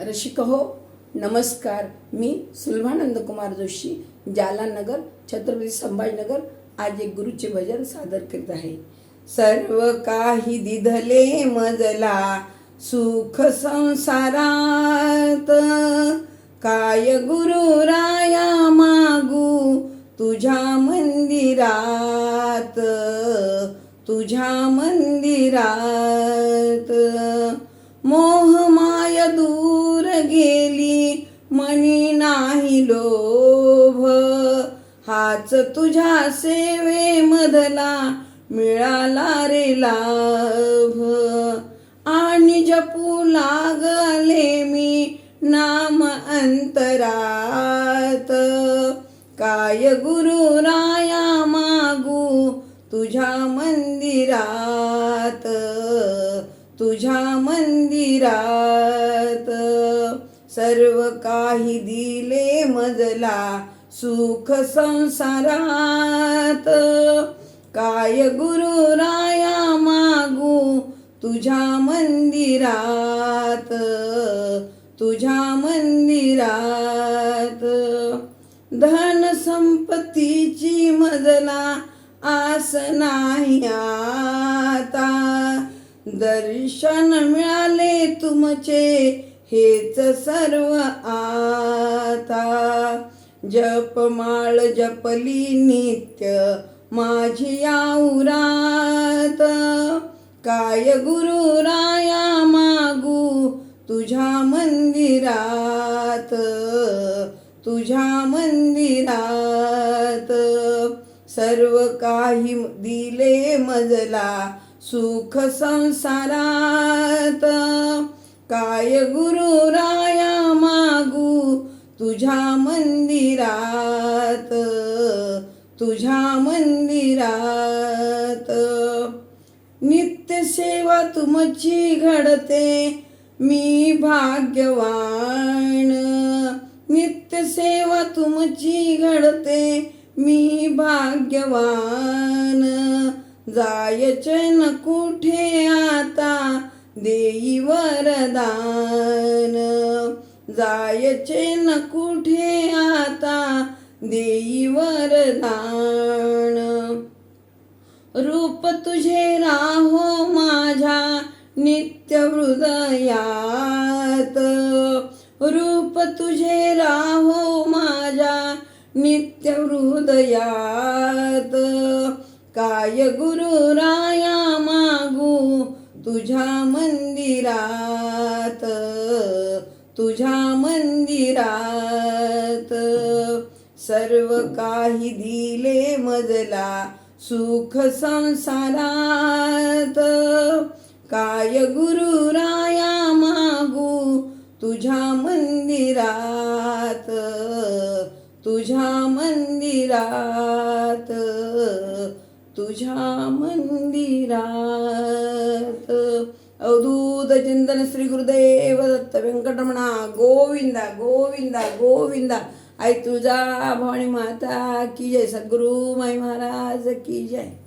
रसिक हो नमस्कार. मी सुलभानंद कुमार जोशी, जालानगर, छत्रपती संभाजीनगर आज एक गुरुचे भजन सादर करीत आहे. सर्व काही दिधले मजला सुख संसारात, काय गुरु राया मागू तुझ्या मंदिरात, तुझ्या मंदिरात. मोह माय दूर गेली मनी नाही लोभ, हाच तुझ्या सेवे मधला मिळाला रे लाभ. आणि जपू लागले मी नाम अंतरात, काय गुरु राया मागू तुझ्या मंदिरात, तुझ्या मंदिरात. सर्व काही दिले मजला सुख संसारात, काय गुरु राया मागू तुझ्या मंदिरात, तुझ्या मंदिरात. धन संपत्तीची मजला आस नाही आता, दर्शन मिळाले तुमचे हेच सर्व आता. जपमाळ जपली नित्य माझी आवरात, काय गुरु राया मागू तुझ्या मंदिरात, तुझ्या मंदिरात. सर्व काही दिले मजला सुख संसारात, काय गुरु राया मागू तुझ्या मंदिरात, तुझ्या मंदिरात. नित्य सेवा तुमची घडते मी भाग्यवान, नित्य सेवा तुमची घडते मी भाग्यवान. जायचे न कुठे आता देई वरदान, जायचे न कुठे आता देई वरदान. रूप तुझे राहो माझ्या नित्य हृदयात, रूप तुझे राहो माझ्या नित्य हृदयात. काय गुरु राया मागू तुझ्या मंदिरात, तुझ्या मंदिरात. सर्व काही दिले मजला सुख संसारात, काय गुरु राया मागू तुझ्या मंदिरात, तुझ्या मंदिरात, तुझ्या मंदिरात. अवधूत चिंतन श्री गुरुदेव दत्त व्यंकटरमणा गोविंदा गोविंदा गोविंदा. आई तुळजा भवानी माता की जय. सद्गुरु माई महाराज की जय.